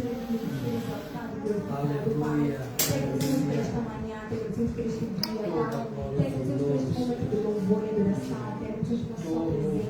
aqui de ser exaltado, glorificado, Pai. Te agradecemos por esta manhã, te agradecemos por este dia, Pai. Te agradecemos por este momento de louvor e adoração, te agradecemos pela sua presença.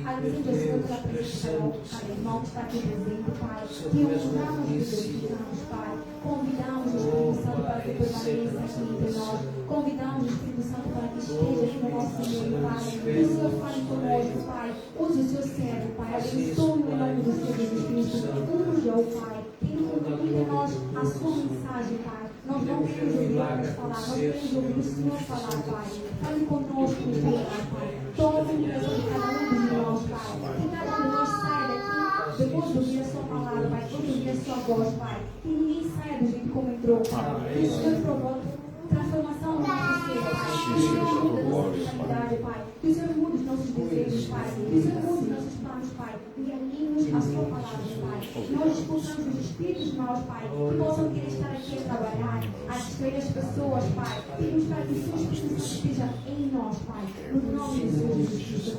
Agradecemos a Senhor pela presença do cada irmão que está aqui presente, Pai. Te honramos e glorificamos, Pai. Convidamos o Espírito Santo para que permaneça aqui entre nós. Convidamos o Espírito Santo para que esteja aqui no nosso meio, Pai. Que o Senhor fale conosco, Pai. Use o seu servo, Pai. Abençoe o nome do Senhor Jesus Cristo. Unja-o, Pai. Inclui em nós a sua mensagem, Pai. Nós não queremos ouvir homens falar, nós queremos ouvir o Senhor falar, Pai. Fale conosco, Deus, Pai. Tome o coração de cada um dos irmãos, Pai. Que cada um de nós saia daqui depois de ouvir a sua palavra, Pai. Depois de ouvir a sua voz, Pai. Que ninguém saia do jeito como entrou, Pai. Que o Senhor provoque transformação no nosso ser, Pai. Que o Senhor mude a nossa mentalidade, Pai. Que o Senhor mude os nossos desejos, Pai. Que o Senhor mude os nossos planos, Pai. E alinhe-nos a sua palavra, Pai. Nós expulsamos os espíritos maus, Pai. Que possam querer estar aqui a trabalhar, a distrair as pessoas, Pai. Pedimos para que o seu Espírito Santo esteja em nós, Pai. No nome de Jesus Cristo.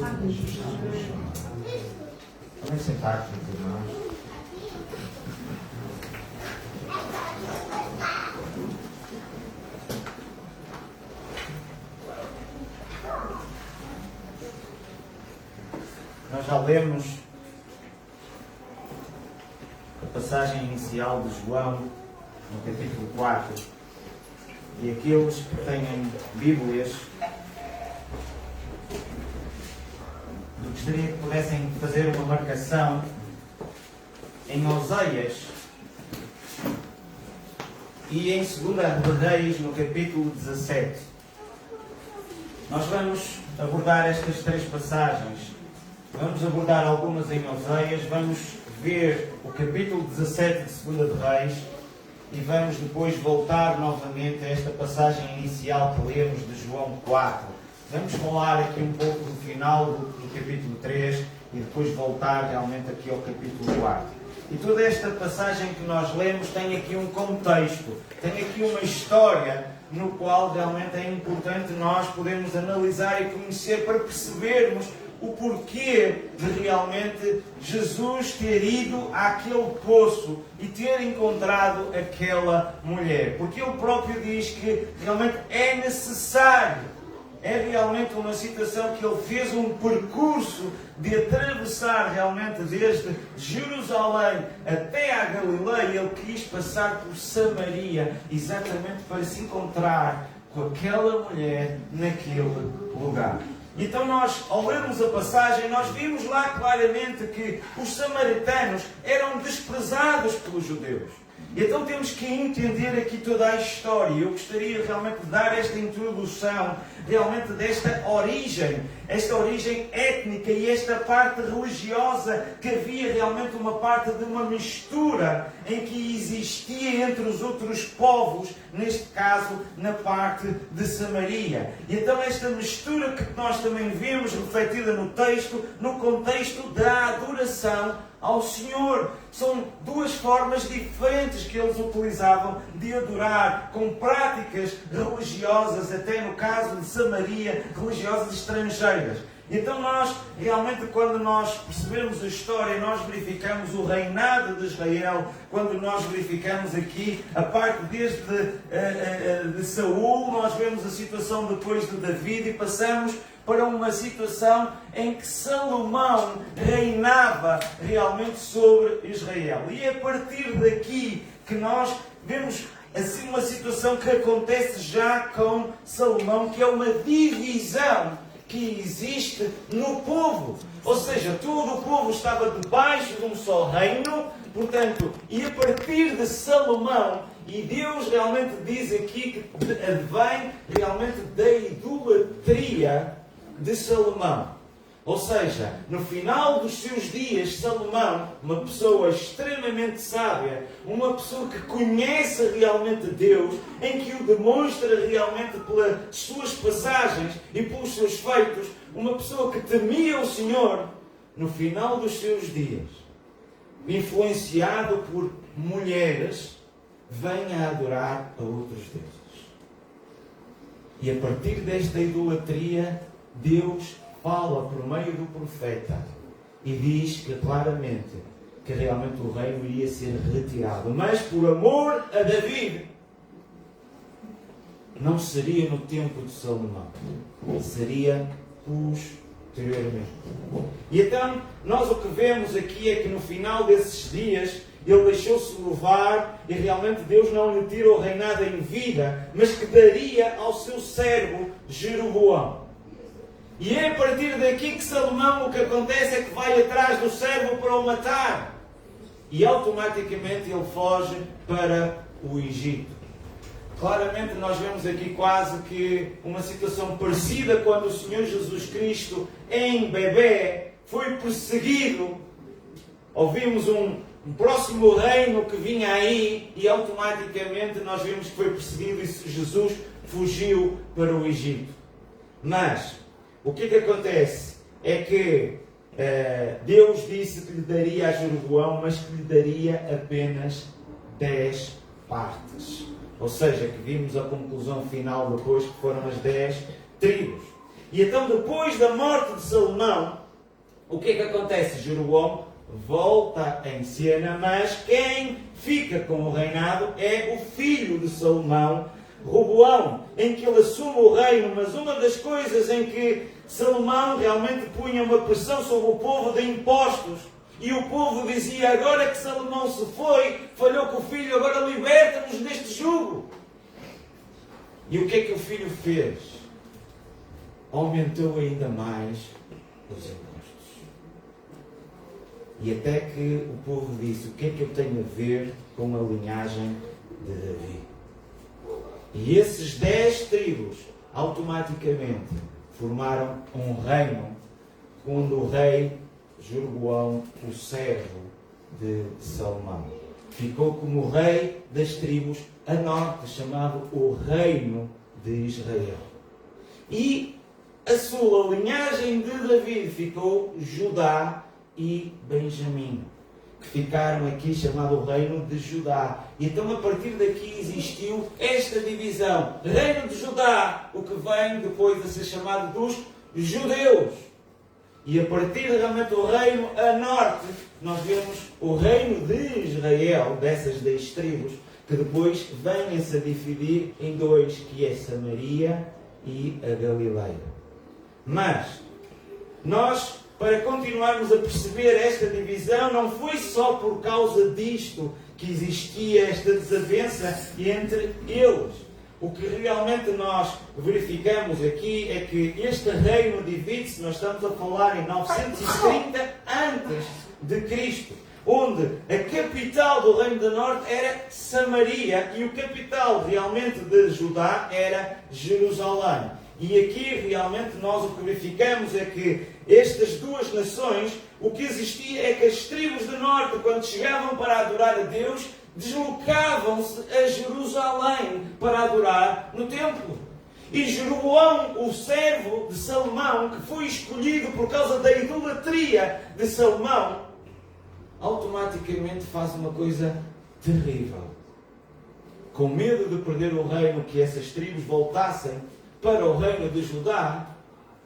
Amém. Vamos sentar, meus irmãos. Nós já lemos a passagem inicial de João, no capítulo 4, e aqueles que têm Bíblias, eu gostaria que pudessem fazer uma marcação em Oseias e em 2 de Reis, no capítulo 17. Nós vamos abordar estas três passagens. Vamos abordar algumas em Oseias, vamos ver o capítulo 17 de 2 de Reis e vamos depois voltar novamente a esta passagem inicial que lemos de João 4. Vamos falar aqui um pouco do final do capítulo 3 e depois voltar realmente aqui ao capítulo 4. E toda esta passagem que nós lemos tem aqui um contexto, tem aqui uma história no qual realmente é importante nós podermos analisar e conhecer para percebermos o porquê de realmente Jesus ter ido àquele poço e ter encontrado aquela mulher. Porque ele próprio diz que realmente é necessário. É realmente uma situação que ele fez um percurso de atravessar realmente desde Jerusalém até a Galileia. Ele quis passar por Samaria exatamente para se encontrar com aquela mulher naquele lugar. Então nós, ao lermos a passagem, nós vimos lá claramente que os samaritanos eram desprezados pelos judeus. Então temos que entender aqui toda a história. Eu gostaria realmente de dar esta introdução, realmente desta origem, esta origem étnica e esta parte religiosa, que havia realmente uma parte de uma mistura em que existia entre os outros povos, neste caso na parte de Samaria. E então esta mistura que nós também vemos refletida no texto, no contexto da adoração ao Senhor. São duas formas diferentes que eles utilizavam de adorar, com práticas religiosas, até no caso de Samaria, religiosas estrangeiras. Então nós, realmente, quando nós percebemos a história, nós verificamos o reinado de Israel, quando nós verificamos aqui a parte desde de Saul, nós vemos a situação depois de David e passamos para uma situação em que Salomão reinava realmente sobre Israel. E é a partir daqui que nós vemos assim uma situação que acontece já com Salomão, que é uma divisão que existe no povo. Ou seja, todo o povo estava debaixo de um só reino, portanto, e a partir de Salomão, e Deus realmente diz aqui que advém realmente da idolatria de Salomão. Ou seja, no final dos seus dias, Salomão, uma pessoa extremamente sábia, uma pessoa que conhece realmente Deus, em que o demonstra realmente pelas suas passagens e pelos seus feitos, uma pessoa que temia o Senhor, no final dos seus dias, influenciado por mulheres, vem a adorar a outros deuses. E a partir desta idolatria, Deus fala por meio do profeta e diz que claramente que realmente o reino iria ser retirado. Mas por amor a David, não seria no tempo de Salomão, seria posteriormente. E então, nós o que vemos aqui é que no final desses dias, ele deixou-se levar e realmente Deus não lhe tira o reinado em vida, mas que daria ao seu servo Jeroboão. E é a partir daqui que Salomão, o que acontece é que vai atrás do servo para o matar. E automaticamente ele foge para o Egito. Claramente nós vemos aqui quase que uma situação parecida quando o Senhor Jesus Cristo, em Bebé, foi perseguido. Ouvimos um próximo reino que vinha aí e automaticamente nós vimos que foi perseguido e Jesus fugiu para o Egito. Mas o que acontece é que Deus disse que lhe daria a Jeroboão, mas que lhe daria apenas 10 partes. Ou seja, que vimos a conclusão final depois, que foram as 10 tribos. E então, depois da morte de Salomão, o que acontece? Jeroboão volta em cena, mas quem fica com o reinado é o filho de Salomão, Roboão, em que ele assume o reino. Mas uma das coisas em que Salomão realmente punha uma pressão sobre o povo de impostos, e o povo dizia: agora que Salomão se foi, falhou com o filho, agora liberta-nos deste jugo. E o que é que o filho fez? Aumentou ainda mais os impostos. E até que o povo disse: o que é que eu tenho a ver com a linhagem de Davi? E esses 10 tribos automaticamente formaram um reino, quando o rei Jeroboão, o servo de Salomão, ficou como rei das tribos a norte, chamado o Reino de Israel. E a sua linhagem de David ficou Judá e Benjamim, que ficaram aqui chamado o Reino de Judá. E então a partir daqui existiu esta divisão. Reino de Judá, o que vem depois de ser chamado dos judeus. E a partir realmente do reino a norte, nós vemos o reino de Israel, dessas 10 tribos, que depois vêm-se a dividir em 2, que é Samaria e a Galileia. Mas, nós, para continuarmos a perceber esta divisão, não foi só por causa disto que existia esta desavença entre eles. O que realmente nós verificamos aqui é que este reino divide-se. Nós estamos a falar em 930 antes de Cristo, onde a capital do Reino do Norte era Samaria e o capital realmente de Judá era Jerusalém. E aqui realmente nós o que verificamos é que estas duas nações, o que existia é que as tribos do Norte, quando chegavam para adorar a Deus, deslocavam-se a Jerusalém para adorar no templo. E Jeroboão, o servo de Salomão, que foi escolhido por causa da idolatria de Salomão, automaticamente faz uma coisa terrível. Com medo de perder o reino, que essas tribos voltassem para o reino de Judá,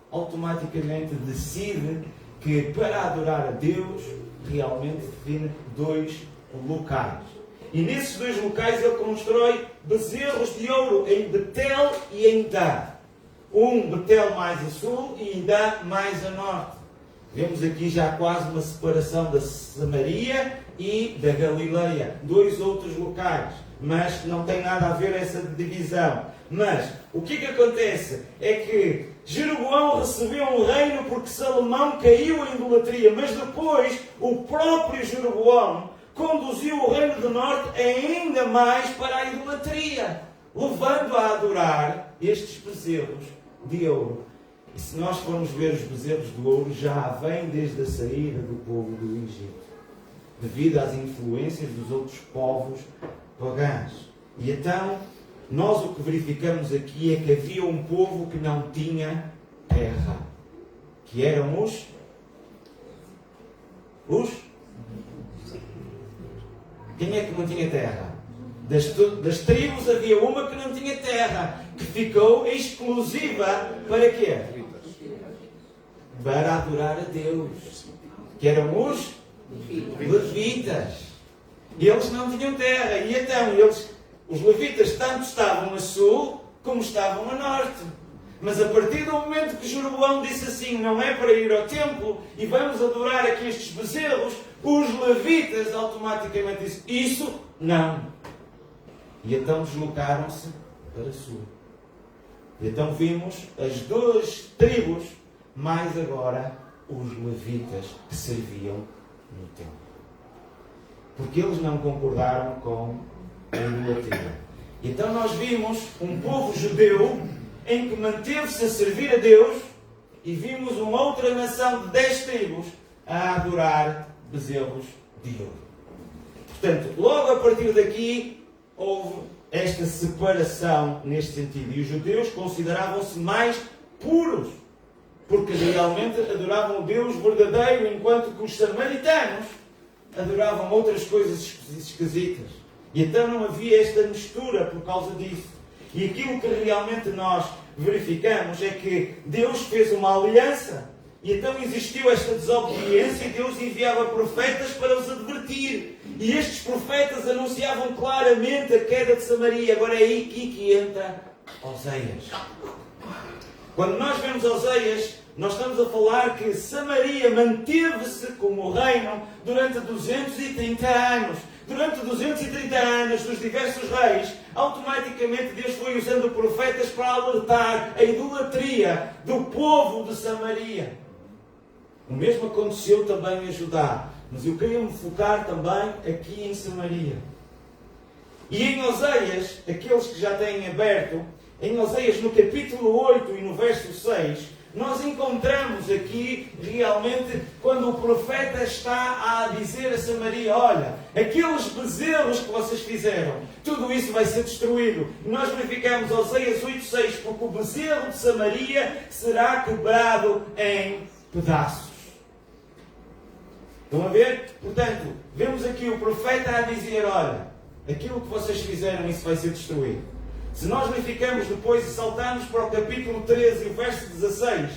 automaticamente decide que para adorar a Deus, realmente define 2 locais. E nesses 2 locais ele constrói bezerros de ouro em Betel e em Dan. Betel mais a sul e Dan mais a norte. Vemos aqui já quase uma separação da Samaria e da Galileia. 2 outros locais. Mas não tem nada a ver essa divisão. Mas o que acontece é que Jeroboão recebeu um reino porque Salomão caiu em idolatria. Mas depois o próprio Jeroboão conduziu o reino do norte ainda mais para a idolatria, levando a adorar estes bezerros de ouro. E se nós formos ver os bezerros de ouro, já vêm desde a saída do povo do Egito, devido às influências dos outros povos pagãos. E então, nós o que verificamos aqui é que havia um povo que não tinha terra, que eram os quem é que não tinha terra? Das tribos havia uma que não tinha terra, que ficou exclusiva para quê? Para adorar a Deus. Que eram os Levitas. E eles não tinham terra. E então os levitas tanto estavam a sul como estavam a norte. Mas a partir do momento que Jeroboão disse assim, não é para ir ao templo e vamos adorar aqui estes bezerros, os levitas automaticamente disseram, isso não. E então deslocaram-se para sul. E então vimos as 2 tribos, mais agora os levitas que serviam no templo. Porque eles não concordaram com a idolatria. Então nós vimos um povo judeu em que manteve-se a servir a Deus e vimos uma outra nação de 10 tribos a adorar bezerros de ouro. Portanto, logo a partir daqui houve esta separação neste sentido. E os judeus consideravam-se mais puros, porque realmente adoravam o Deus verdadeiro, enquanto que os samaritanos adoravam outras coisas esquisitas. E então não havia esta mistura por causa disso. E aquilo que realmente nós verificamos é que Deus fez uma aliança e então existiu esta desobediência e Deus enviava profetas para os advertir. E estes profetas anunciavam claramente a queda de Samaria. Agora é aí que entra Oseias. Quando nós vemos Oseias, nós estamos a falar que Samaria manteve-se como reino durante 230 anos. Durante 230 anos dos diversos reis, automaticamente Deus foi usando profetas para alertar a idolatria do povo de Samaria. O mesmo aconteceu também em Judá. Mas eu queria me focar também aqui em Samaria. E em Oseias, aqueles que já têm aberto, em Oseias no capítulo 8 e no verso 6, nós encontramos aqui realmente quando o profeta está a dizer a Samaria, olha, aqueles bezerros que vocês fizeram, tudo isso vai ser destruído. E nós verificamos Oseias 8:6, porque o bezerro de Samaria será quebrado em pedaços. Estão a ver? Portanto, vemos aqui o profeta a dizer, olha, aquilo que vocês fizeram, isso vai ser destruído. Se nós verificamos depois e saltarmos para o capítulo 13 e o verso 16,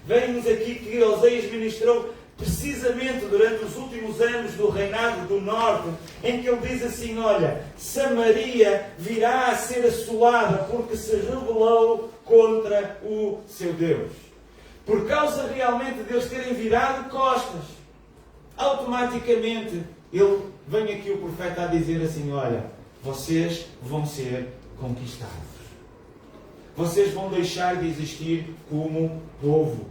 vemos aqui que Oseias ministrou precisamente durante os últimos anos do reinado do norte, em que ele diz assim, olha, Samaria virá a ser assolada porque se rebelou contra o seu Deus. Por causa realmente de eles terem virado costas, automaticamente ele vem aqui o profeta a dizer assim, olha, vocês vão ser conquistados. Vocês vão deixar de existir como povo.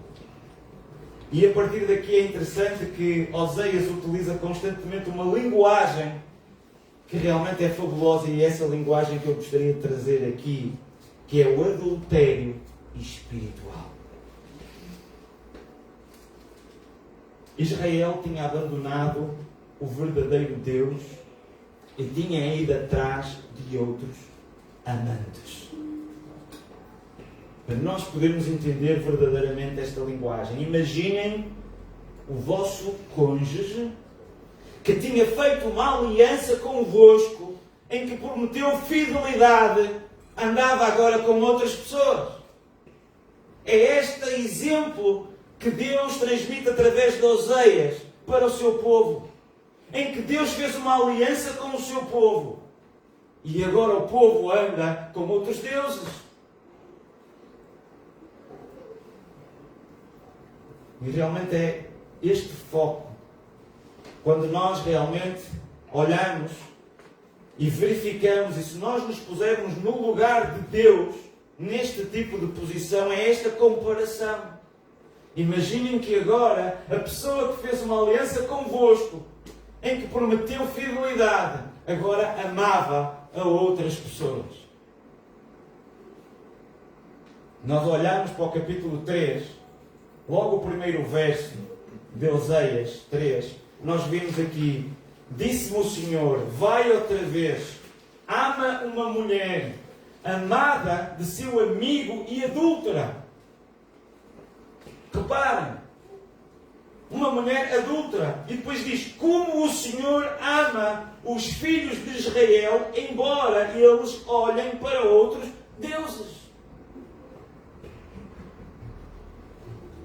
E a partir daqui é interessante que Oseias utiliza constantemente uma linguagem que realmente é fabulosa, e é essa linguagem que eu gostaria de trazer aqui, que é o adultério espiritual. Israel tinha abandonado o verdadeiro Deus e tinha ido atrás de outros amantes. Para nós podermos entender verdadeiramente esta linguagem, imaginem o vosso cônjuge que tinha feito uma aliança convosco, em que prometeu fidelidade, andava agora com outras pessoas. É este exemplo que Deus transmite através de Oseias para o seu povo, em que Deus fez uma aliança com o seu povo e agora o povo anda com outros deuses. E realmente é este foco. Quando nós realmente olhamos e verificamos, e se nós nos pusermos no lugar de Deus, neste tipo de posição, é esta comparação. Imaginem que agora a pessoa que fez uma aliança convosco, em que prometeu fidelidade, agora amava a outras pessoas. Nós olhamos para o capítulo 3, logo o primeiro verso de Oseias 3, nós vimos aqui, disse-me o Senhor, vai outra vez, ama uma mulher, amada de seu amigo e adúltera. Reparem, uma mulher adúltera. E depois diz, como o Senhor ama os filhos de Israel, embora eles olhem para outros deuses.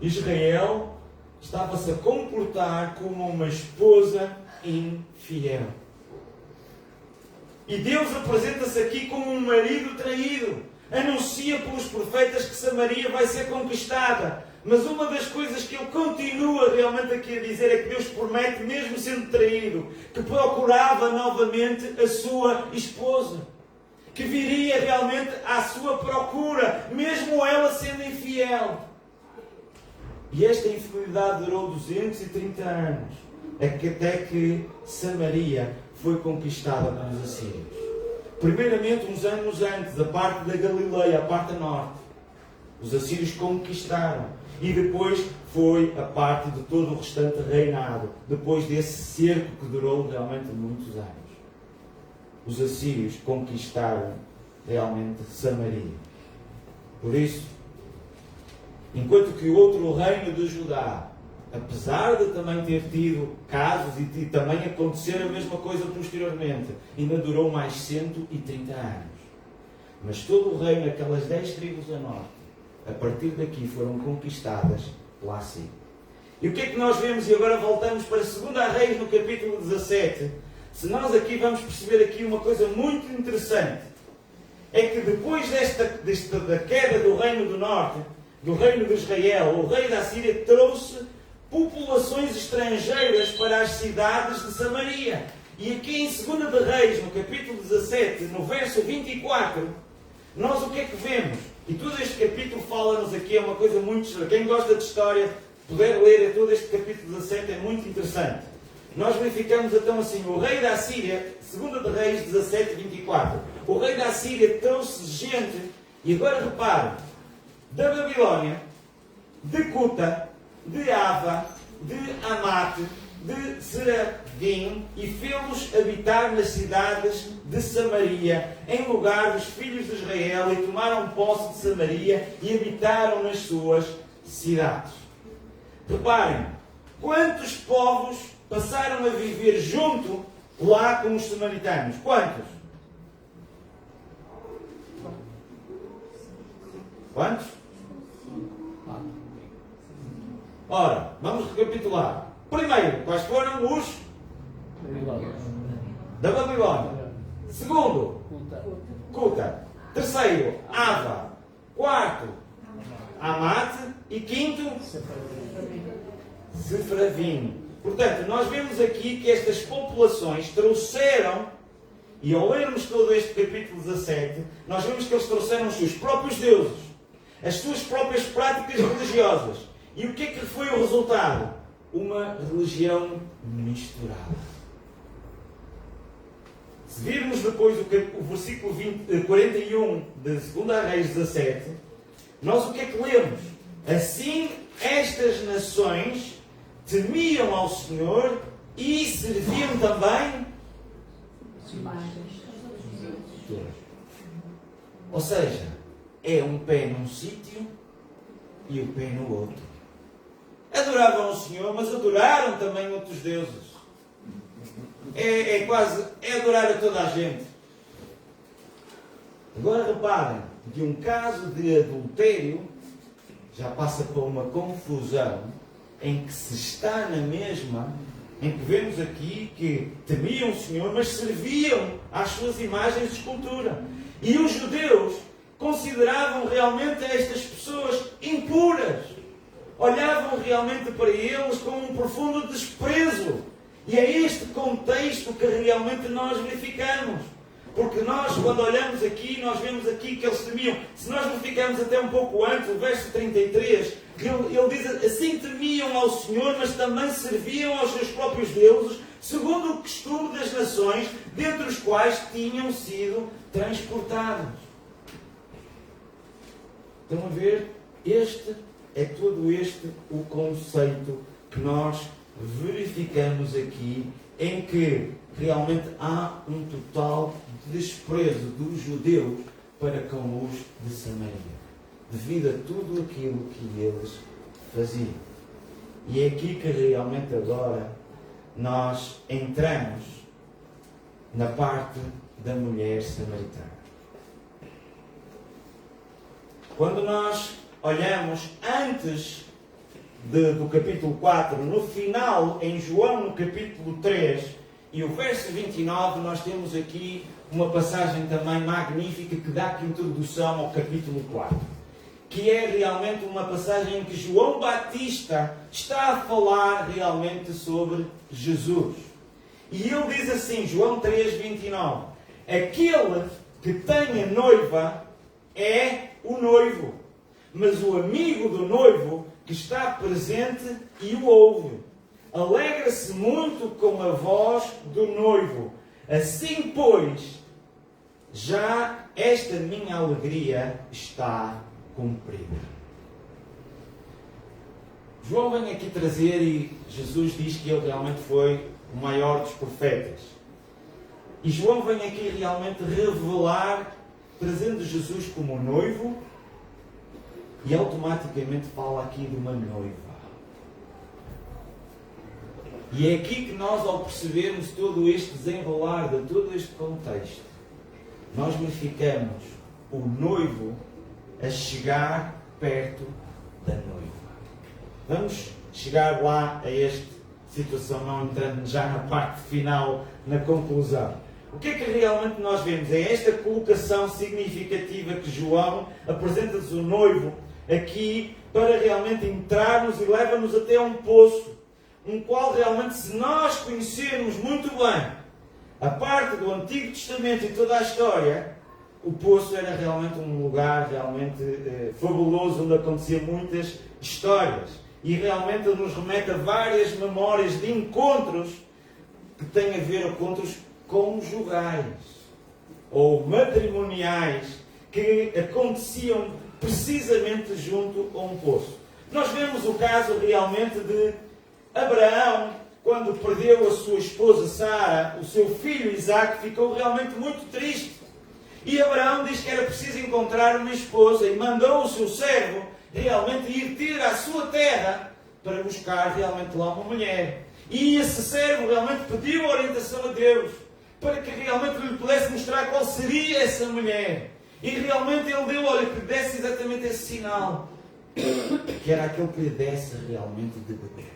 Israel estava-se a comportar como uma esposa infiel. E Deus apresenta-se aqui como um marido traído. Anuncia pelos profetas que Samaria vai ser conquistada. Mas uma das coisas que ele continua realmente aqui a dizer é que Deus promete, mesmo sendo traído, que procurava novamente a sua esposa. Que viria realmente à sua procura, mesmo ela sendo infiel. E esta infidelidade durou 230 anos, até que Samaria foi conquistada pelos assírios. Primeiramente, uns anos antes, a parte da Galileia, a parte norte, os assírios conquistaram. E depois foi a parte de todo o restante reinado, depois desse cerco que durou realmente muitos anos. Os assírios conquistaram realmente Samaria. Por isso, enquanto que o outro reino de Judá, apesar de também ter tido casos e também acontecer a mesma coisa posteriormente, ainda durou mais 130 anos. Mas todo o reino, aquelas 10 tribos a norte, a partir daqui foram conquistadas lá sim. E o que é que nós vemos? E agora voltamos para 2 Reis, no capítulo 17. Se nós aqui vamos perceber aqui uma coisa muito interessante, é que depois da queda do reino do norte, do reino de Israel, o rei da Síria trouxe populações estrangeiras para as cidades de Samaria. E aqui em 2 de Reis, no capítulo 17, no verso 24, nós o que é que vemos? E todo este capítulo fala-nos aqui, é uma coisa muito... Quem gosta de história, puder ler todo este capítulo 17, é muito interessante. Nós verificamos então assim, o rei da Síria, 2 de Reis 17, 24. O rei da Síria trouxe gente, e agora reparem, da Babilónia, de Cuta, de Ava, de Amate, de Serafim, e fê-los habitar nas cidades de Samaria, em lugar dos filhos de Israel, e tomaram posse de Samaria e habitaram nas suas cidades. Reparem, quantos povos passaram a viver junto lá com os samaritanos? Quantos? Quantos? Ora, vamos recapitular. Primeiro, quais foram os? Da Babilónia. Segundo, Cuta. Terceiro, Ava. Quarto, Amate. E quinto, Sefravim. Portanto, nós vemos aqui que estas populações trouxeram, e ao lermos todo este capítulo 17, nós vemos que eles trouxeram os seus próprios deuses, as suas próprias práticas religiosas. E o que é que foi o resultado? Uma religião misturada. Se virmos depois o versículo 41 de 2 Reis 17, nós o que é que lemos? Assim, estas nações temiam ao Senhor e serviam também Imagens. Ou seja, é um pé num sítio e o pé no outro. Adoravam o Senhor, mas adoraram também outros deuses. É adorar a toda a gente. Agora reparem, de um caso de adultério já passa para uma confusão em que se está na mesma, em que vemos aqui que temiam o Senhor, mas serviam às suas imagens de escultura. E os judeus consideravam realmente estas pessoas impuras. Olhavam realmente para eles com um profundo desprezo. E é este contexto que realmente nós verificamos. Porque nós, quando olhamos aqui, nós vemos aqui que eles temiam. Se nós verificarmos até um pouco antes, o verso 33, ele diz assim: temiam ao Senhor, mas também serviam aos seus próprios deuses, segundo o costume das nações, dentre os quais tinham sido transportados. Estão a ver? Todo este o conceito que nós verificamos aqui, em que realmente há um total desprezo dos judeus para com os de Samaria, devido a tudo aquilo que eles faziam. E é aqui que realmente agora nós entramos na parte da mulher samaritana. Quando nós olhamos antes do capítulo 4, no final, em João, no capítulo 3, e o verso 29, nós temos aqui uma passagem também magnífica que dá aqui introdução ao capítulo 4. Que é realmente uma passagem em que João Batista está a falar realmente sobre Jesus. E ele diz assim, João 3, 29, aquele que tem a noiva é o noivo, mas o amigo do noivo que está presente e o ouve, alegra-se muito com a voz do noivo. Assim, pois, já esta minha alegria está cumprida. João vem aqui trazer, e Jesus diz que ele realmente foi o maior dos profetas. E João vem aqui realmente revelar, trazendo Jesus como noivo, e automaticamente fala aqui de uma noiva. E é aqui que nós, ao percebermos todo este desenrolar de todo este contexto, nós verificamos o noivo a chegar perto da noiva. Vamos chegar lá a esta situação, não entrando já na parte final, na conclusão. O que é que realmente nós vemos? É esta colocação significativa que João apresenta-nos o noivo aqui para realmente entrarmos e leva-nos até um poço, um qual realmente, se nós conhecermos muito bem a parte do Antigo Testamento e toda a história, o poço era realmente um lugar realmente fabuloso, onde aconteciam muitas histórias. E realmente nos remete a várias memórias de encontros que têm a ver com encontros conjugais ou matrimoniais que aconteciam precisamente junto a um poço. Nós vemos o caso realmente de Abraão, quando perdeu a sua esposa Sara, o seu filho Isaac ficou realmente muito triste. E Abraão diz que era preciso encontrar uma esposa e mandou o seu servo realmente ir ter à sua terra para buscar realmente lá uma mulher. E esse servo realmente pediu orientação a Deus para que realmente lhe pudesse mostrar qual seria essa mulher. E realmente ele deu, olha, que lhe desse exatamente esse sinal, que era aquele que lhe desse realmente de beber.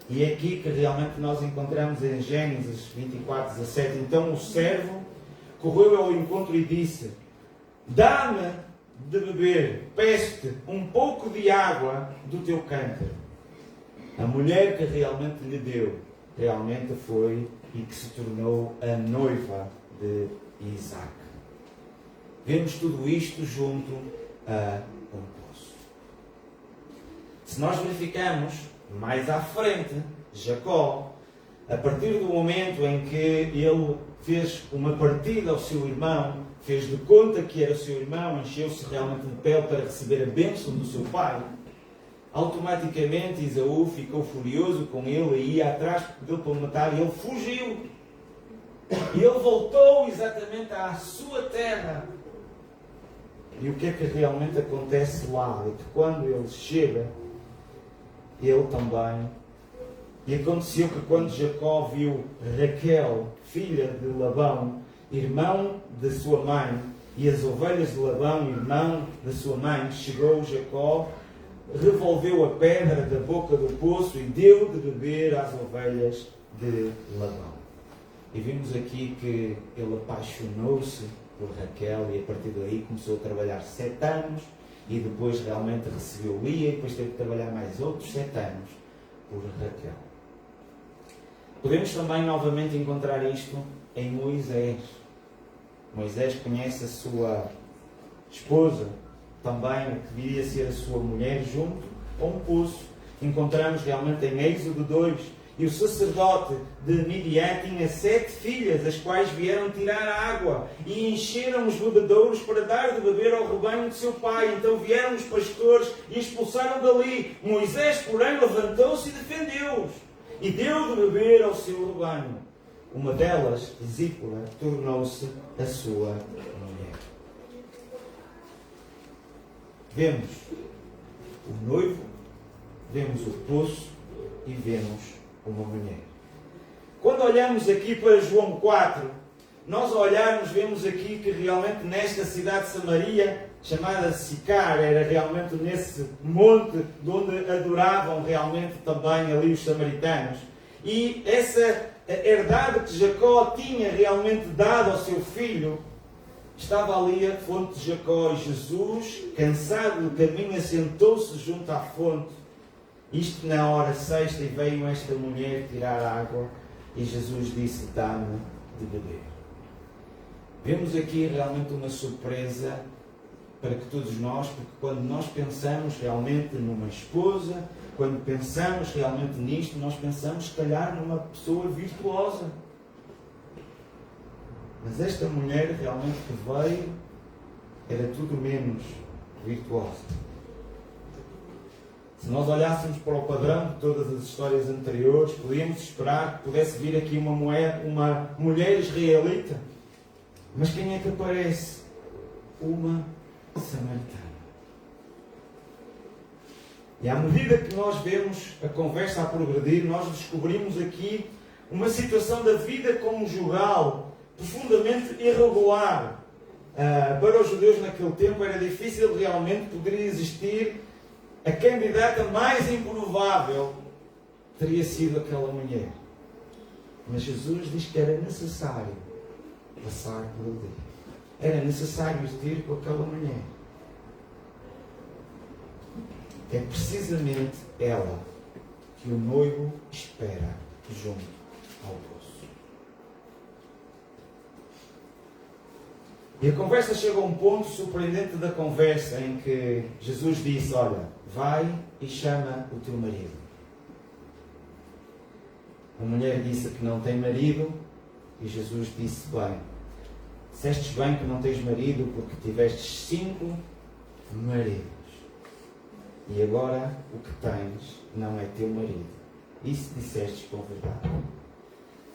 E é aqui que realmente nós encontramos em Gênesis 24, 17. Então o servo correu ao encontro e disse: dá-me de beber, peço-te um pouco de água do teu cântaro. A mulher que realmente lhe deu, realmente foi e que se tornou a noiva de Isaac. Vemos tudo isto junto a um poço. Se nós verificamos mais à frente, Jacó, a partir do momento em que ele fez uma partida ao seu irmão, fez de conta que era o seu irmão, encheu-se realmente de pele para receber a bênção do seu pai, automaticamente Esaú ficou furioso com ele e ia atrás dele para o matar, e ele fugiu. E ele voltou exatamente à sua terra. E o que é que realmente acontece lá? É que quando ele chega, ele também. E aconteceu que quando Jacó viu Raquel, filha de Labão, irmão de sua mãe, e as ovelhas de Labão, irmão de sua mãe, chegou Jacó, revolveu a pedra da boca do poço e deu de beber às ovelhas de Labão. E vimos aqui que ele apaixonou-se por Raquel e a partir daí começou a trabalhar 7 anos e depois realmente recebeu Lia e depois teve que trabalhar mais outros 7 anos por Raquel. Podemos também novamente encontrar isto em Moisés. Moisés conhece a sua esposa, também que viria a ser a sua mulher, junto a um poço. Encontramos realmente em Êxodo 2. E o sacerdote de Midian tinha 7 filhas, as quais vieram tirar água e encheram os bebedouros para dar de beber ao rebanho de seu pai. Então vieram os pastores e expulsaram dali. Moisés, porém, levantou-se e defendeu-os e deu de beber ao seu rebanho. Uma delas, Zípora, tornou-se a sua mulher. Vemos o noivo, vemos o poço e vemos uma mulher. Quando olhamos aqui para João 4, nós olharmos, vemos aqui que realmente nesta cidade de Samaria chamada Sicar, era realmente nesse monte onde adoravam realmente também ali os samaritanos. E essa herdade que Jacó tinha realmente dado ao seu filho, estava ali a fonte de Jacó, e Jesus, cansado do caminho, assentou-se junto à fonte. Isto na hora sexta, e veio esta mulher tirar água, e Jesus disse: dá-me de beber. Vemos aqui realmente uma surpresa para que todos nós, porque quando nós pensamos realmente numa esposa, quando pensamos realmente nisto, nós pensamos se calhar numa pessoa virtuosa. Mas esta mulher realmente que veio era tudo menos virtuosa. Se nós olhássemos para o padrão de todas as histórias anteriores, podíamos esperar que pudesse vir aqui uma mulher israelita. Mas quem é que aparece? Uma samaritana. E à medida que nós vemos a conversa a progredir, nós descobrimos aqui uma situação da vida conjugal profundamente irregular. Para os judeus naquele tempo era difícil realmente poder existir. A candidata mais improvável teria sido aquela mulher. Mas Jesus diz que era necessário passar por ali. Era necessário ir com aquela mulher. É precisamente ela que o noivo espera junto ao poço. E a conversa chega a um ponto surpreendente da conversa em que Jesus disse: olha, vai e chama o teu marido. A mulher disse que não tem marido e Jesus disse: bem, dissestes bem que não tens marido porque tivestes 5 maridos. E agora o que tens não é teu marido. Isso dissestes com verdade.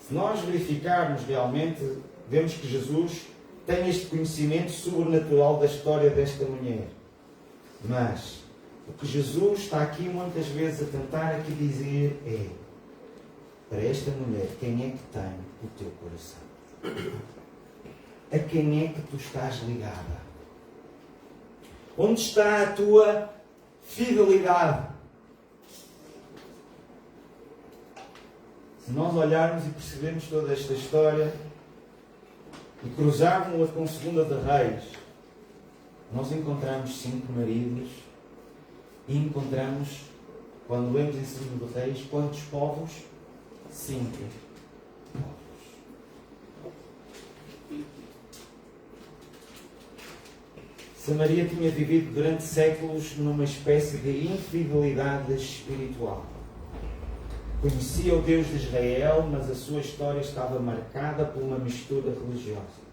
Se nós verificarmos realmente, vemos que Jesus tem este conhecimento sobrenatural da história desta mulher. Mas o que Jesus está aqui muitas vezes a tentar aqui dizer é: para esta mulher, quem é que tem o teu coração? A quem é que tu estás ligada? Onde está a tua fidelidade? Se nós olharmos e percebermos toda esta história e cruzarmos-la com 2 de Reis, nós encontramos 5 maridos e encontramos, quando lemos em 2 de Reis, quantos povos? 5 povos. Samaria tinha vivido durante séculos numa espécie de infidelidade espiritual. Conhecia o Deus de Israel, mas a sua história estava marcada por uma mistura religiosa.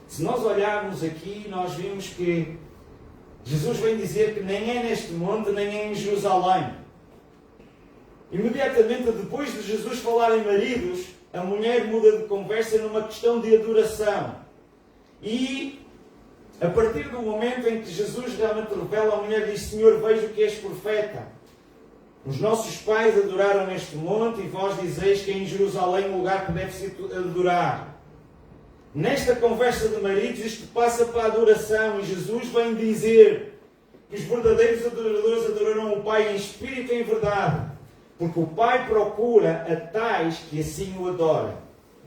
Se nós olharmos aqui, nós vimos que Jesus vem dizer que nem é neste monte, nem é em Jerusalém. Imediatamente depois de Jesus falar em maridos, a mulher muda de conversa numa questão de adoração. E a partir do momento em que Jesus realmente revela, a mulher diz: Senhor, vejo que és profeta. Os nossos pais adoraram neste monte e vós dizeis que é em Jerusalém o lugar que deve-se adorar. Nesta conversa de maridos, isto passa para a adoração, e Jesus vem dizer que os verdadeiros adoradores adorarão o Pai em espírito e em verdade, porque o Pai procura a tais que assim o adorem.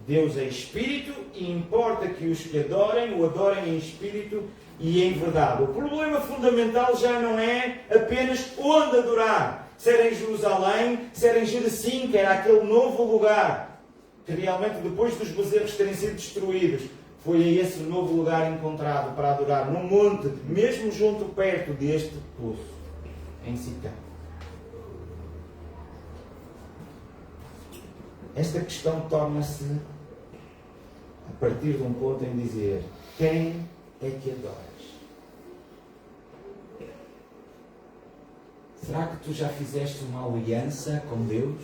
Deus é espírito e importa que os que adorem o adorem em espírito e em verdade. O problema fundamental já não é apenas onde adorar. Se era em Jerusalém, se era em Gerizim, que era aquele novo lugar, que realmente depois dos bezerros terem sido destruídos, foi a esse novo lugar encontrado para adorar, num monte, mesmo junto perto deste poço, em Sicã. Esta questão torna-se a partir de um ponto em dizer: quem é que adoras? Será que tu já fizeste uma aliança com Deus?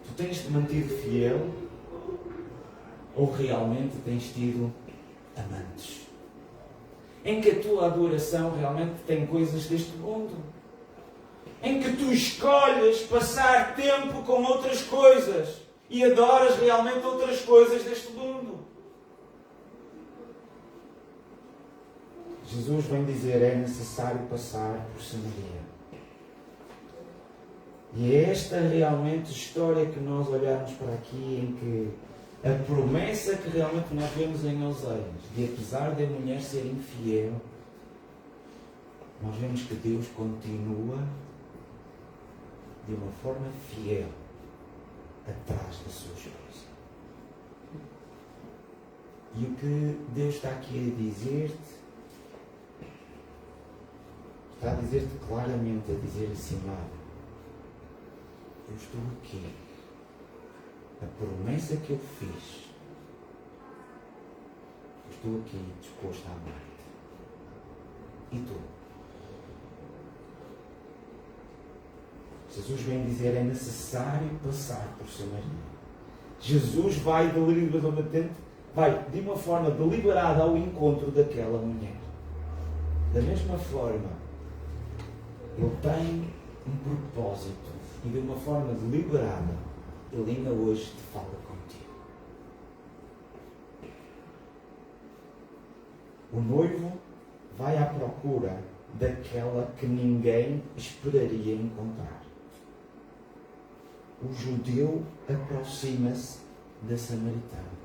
Tu tens-te mantido fiel? Ou realmente tens tido amantes? Em que a tua adoração realmente tem coisas deste mundo? Em que tu escolhes passar tempo com outras coisas e adoras realmente outras coisas deste mundo? Jesus vem dizer, é necessário passar por Samaria. E é esta realmente história que nós olhamos para aqui, em que a promessa que realmente nós vemos em Oseias, de apesar da mulher ser infiel, nós vemos que Deus continua de uma forma fiel atrás da sua esposa. E o que Deus está aqui a dizer-te, está a dizer-te claramente, a dizer assim, olha, eu estou aqui. A promessa que eu fiz, eu estou aqui disposto a amar-te. E tu? Jesus vem dizer, é necessário passar por Samaria. Jesus vai de uma forma deliberada ao encontro daquela mulher. Da mesma forma, Ele tem um propósito e de uma forma deliberada, Ele ainda hoje te fala contigo. O noivo vai à procura daquela que ninguém esperaria encontrar. O judeu aproxima-se da samaritana.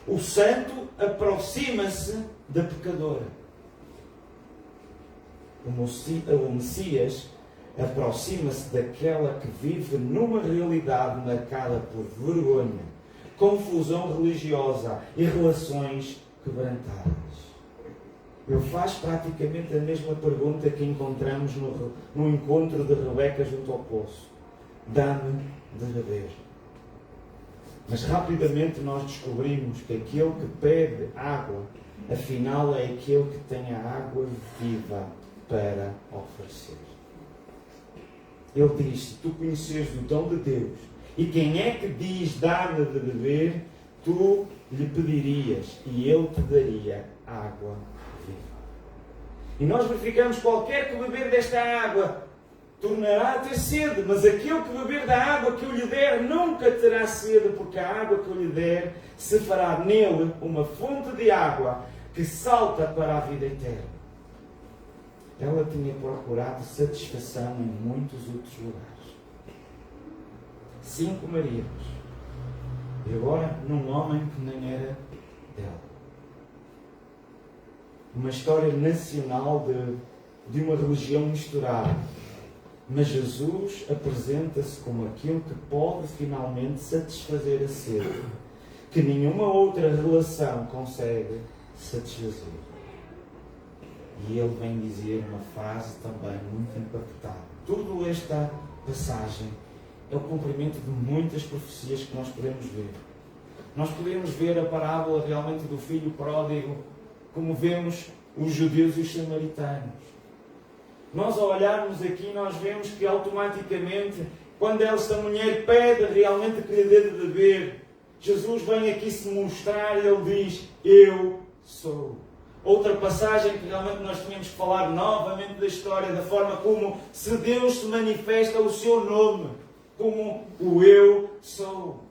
O santo aproxima-se da pecadora. O Messias aproxima-se daquela que vive numa realidade marcada por vergonha, confusão religiosa e relações quebrantadas. Ele faz praticamente a mesma pergunta que encontramos no encontro de Rebeca junto ao poço. Dá-me de beber. Mas rapidamente nós descobrimos que aquele que pede água, afinal é aquele que tem a água viva para oferecer. Ele diz, se tu conheceres o dom de Deus, e quem é que diz dá-me de beber, tu lhe pedirias e ele te daria água viva. E nós verificamos, qualquer que beber desta água tornará a ter sede, mas aquele que beber da água que eu lhe der nunca terá sede, porque a água que eu lhe der se fará nele uma fonte de água que salta para a vida eterna. Ela tinha procurado satisfação em muitos outros lugares. 5 maridos. E agora num homem que nem era dela. Uma história nacional de uma religião misturada. Mas Jesus apresenta-se como aquele que pode finalmente satisfazer a sede, que nenhuma outra relação consegue satisfazer. E ele vem dizer uma frase também muito impactante. Toda esta passagem é o cumprimento de muitas profecias que nós podemos ver. Nós podemos ver a parábola realmente do filho pródigo, como vemos os judeus e os samaritanos. Nós, ao olharmos aqui, nós vemos que automaticamente, quando esta mulher pede realmente que lhe dê de beber, Jesus vem aqui se mostrar e ele diz, eu sou. Outra passagem que realmente nós tínhamos que falar novamente da história, da forma como se Deus se manifesta o seu nome, como o eu sou.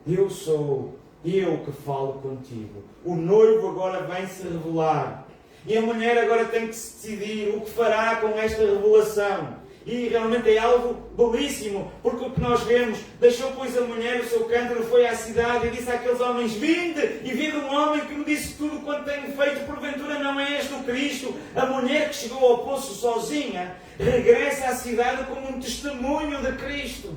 Eu sou, eu que falo contigo. O noivo agora vem se revelar. E a mulher agora tem que se decidir o que fará com esta revelação. E realmente é algo belíssimo, porque o que nós vemos, deixou pois a mulher o seu cântaro, foi à cidade e disse àqueles homens, vinde e vide um homem que me disse tudo quanto tenho feito, porventura não é este o Cristo. A mulher que chegou ao poço sozinha, regressa à cidade como um testemunho de Cristo.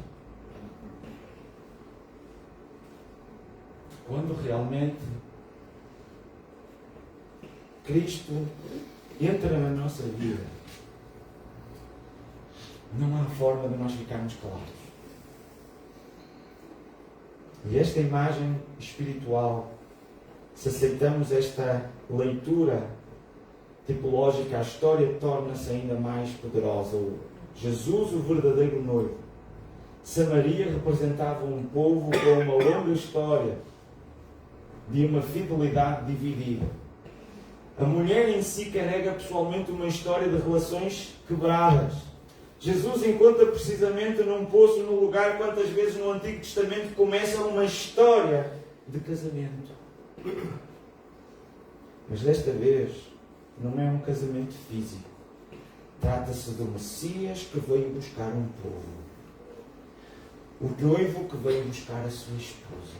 Quando realmente Cristo entra na nossa vida, não há forma de nós ficarmos calados. E esta imagem espiritual, se aceitamos esta leitura tipológica, a história torna-se ainda mais poderosa. Jesus, o verdadeiro noivo. Samaria representava um povo com uma longa história de uma fidelidade dividida. A mulher em si carrega pessoalmente uma história de relações quebradas. Jesus encontra precisamente num poço, num lugar, quantas vezes no Antigo Testamento começa uma história de casamento. Mas desta vez não é um casamento físico. Trata-se do Messias que veio buscar um povo. O noivo que veio buscar a sua esposa.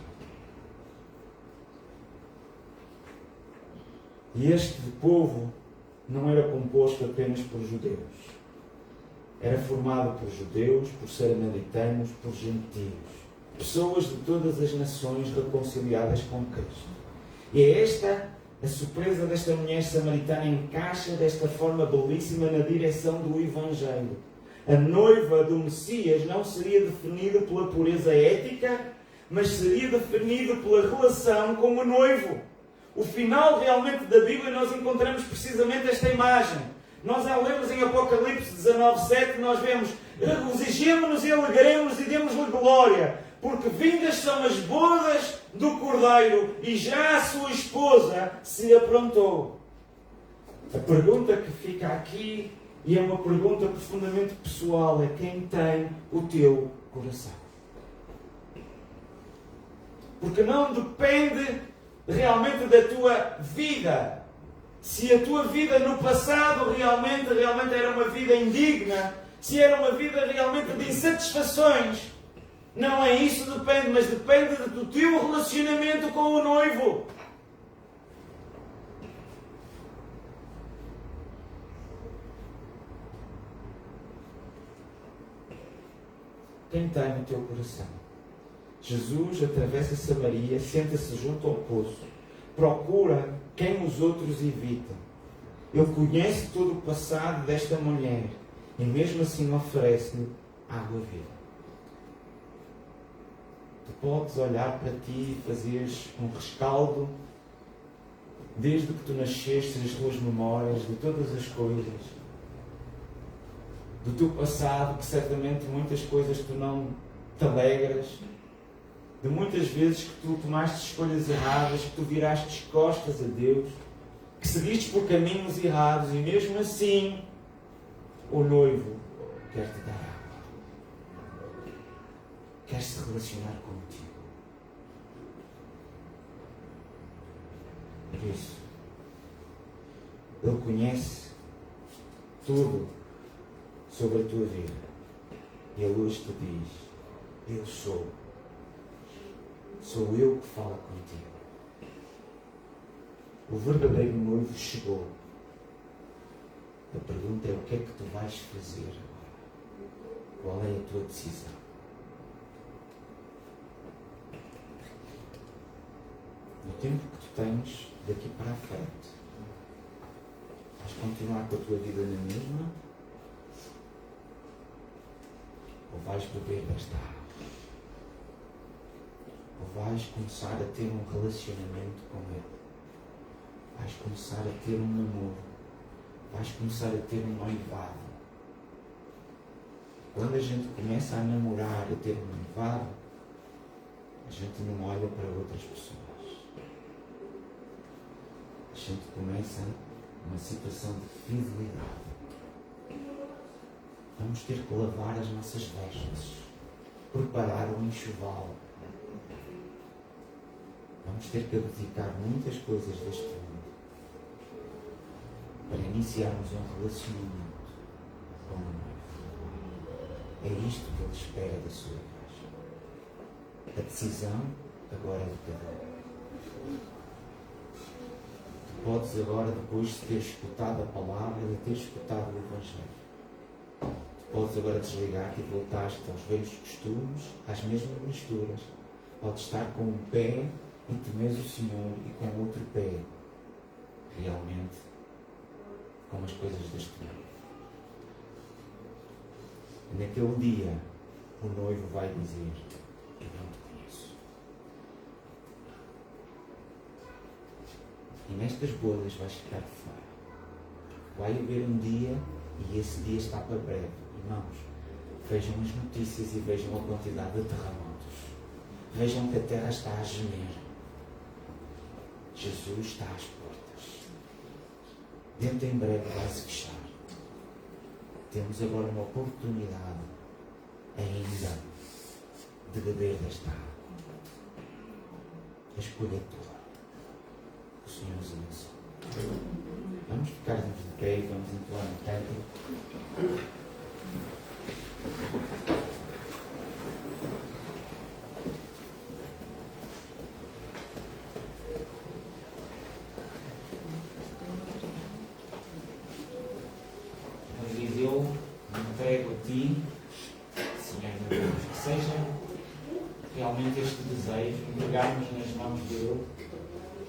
E este povo não era composto apenas por judeus. Era formado por judeus, por samaritanos, por gentios. Pessoas de todas as nações reconciliadas com Cristo. E é esta a surpresa desta mulher samaritana, encaixa desta forma belíssima na direção do Evangelho. A noiva do Messias não seria definida pela pureza ética, mas seria definida pela relação com o noivo. O final realmente da Bíblia nós encontramos precisamente esta imagem. Nós ao lermos em Apocalipse 19:7, nós vemos: regozijemo-nos e alegremos e demos-lhe glória, porque vindas são as bodas do Cordeiro e já a sua esposa se aprontou. A pergunta que fica aqui, e é uma pergunta profundamente pessoal, é: quem tem o teu coração? Porque não depende realmente da tua vida. Se a tua vida no passado realmente era uma vida indigna, se era uma vida realmente de insatisfações, não é isso que depende, mas depende do teu relacionamento com o noivo. Quem tem no teu coração? Jesus atravessa Samaria, senta-se junto ao poço, procura quem os outros evitam. Ele conhece todo o passado desta mulher e mesmo assim oferece-lhe água viva. Tu podes olhar para ti e fazeres um rescaldo desde que tu nasceste, as tuas memórias, de todas as coisas, do teu passado, que certamente muitas coisas tu não te alegras, de muitas vezes que tu tomaste escolhas erradas, que tu viraste costas a Deus, que seguiste por caminhos errados e mesmo assim o noivo quer te dar água, quer se relacionar contigo. Por isso, Ele conhece tudo sobre a tua vida e Ele hoje te diz: eu sou eu que falo contigo. O verdadeiro noivo chegou. A pergunta é: o que é que tu vais fazer agora? Qual é a tua decisão? No tempo que tu tens daqui para a frente, vais continuar com a tua vida na mesma? Ou vais beber desta água? Ou vais começar a ter um relacionamento com Ele? Vais começar a ter um namoro? Vais começar a ter um noivado? Quando a gente começa a namorar, a ter um noivado, a gente não olha para outras pessoas. A gente começa uma situação de fidelidade. Vamos ter que lavar as nossas vestes, preparar o enxoval. Vamos ter que abdicar muitas coisas deste mundo para iniciarmos um relacionamento com o noivo. É isto que Ele espera da sua igreja. A decisão agora é de cada um. Tu podes agora, depois de ter escutado a palavra, de ter escutado o Evangelho, tu podes agora desligar-te e voltar-te aos velhos costumes, às mesmas misturas. Podes estar com um pé e temes o Senhor e com o outro pé realmente com as coisas deste mundo. E naquele dia o noivo vai dizer: eu não te conheço. E nestas bodas vais ficar de fora. Vai haver um dia, e esse dia está para breve. Irmãos, vejam as notícias e vejam a quantidade de terremotos. Vejam que a terra está a gemer. Jesus está às portas. Dentro em breve vai se fechar. Temos agora uma oportunidade ainda de beber desta água. A escolha é tua. O Senhor nos abençoe. Vamos ficar-nos de pé e vamos entoar um canto. Mas diz eu, entrego a ti, Senhor meu Deus, que seja realmente este desejo, entregarmos nas mãos de Ele,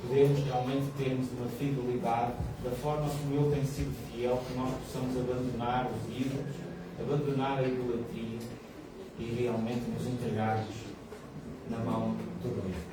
podemos realmente termos uma fidelidade da forma como Ele tem sido fiel, que nós possamos abandonar os ídolos, abandonar a idolatria e realmente nos entregarmos na mão do Deus.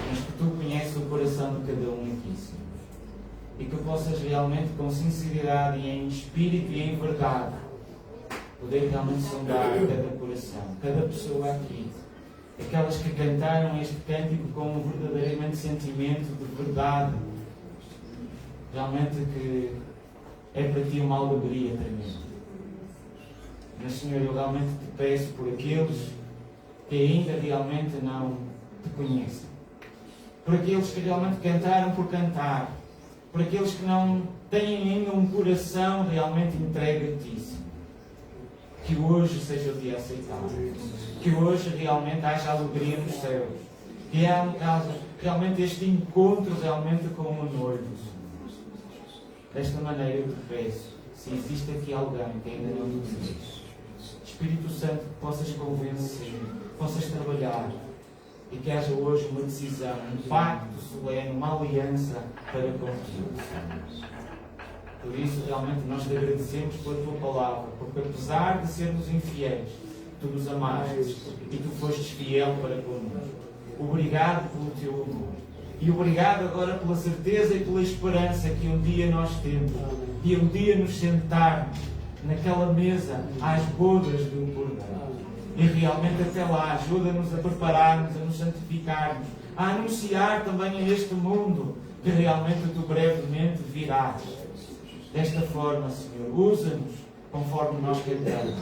mas que Tu conheces o coração de cada um aqui, Senhor. E que possas realmente, com sinceridade e em espírito e em verdade, poder realmente sondar cada coração, cada pessoa aqui. Aquelas que cantaram este cântico com um verdadeiramente sentimento de verdade. Realmente que é para Ti uma alegria tremenda. Mas, Senhor, eu realmente Te peço por aqueles que ainda realmente não Te conhecem. Por aqueles que realmente cantaram por cantar. Por aqueles que não têm ainda um coração realmente entregue a Ti, Senhor. Que hoje seja o dia aceitável. Que hoje realmente haja alegria nos céus. Que haja realmente este encontro realmente com o noivo. Desta maneira eu Te peço, se existe aqui alguém que ainda não Te conhece, Espírito Santo, que possas convencer, possas trabalhar e que haja hoje uma decisão, um pacto solene, uma aliança para contigo. Por isso, realmente, nós Te agradecemos pela Tua palavra, porque apesar de sermos infiéis, Tu nos amaste e Tu fostes fiel para connosco. Obrigado pelo Teu amor. E obrigado agora pela certeza e pela esperança que um dia nós temos. E um dia nos sentarmos naquela mesa às bodas do Cordeiro. E realmente até lá ajuda-nos a prepararmos, a nos santificarmos, a anunciar também a este mundo que realmente Tu brevemente virás. Desta forma, Senhor, usa-nos conforme nós cantamos.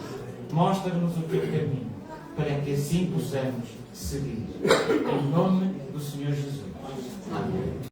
Mostra-nos o Teu caminho, para que assim possamos seguir. Em nome do Senhor Jesus. Amém.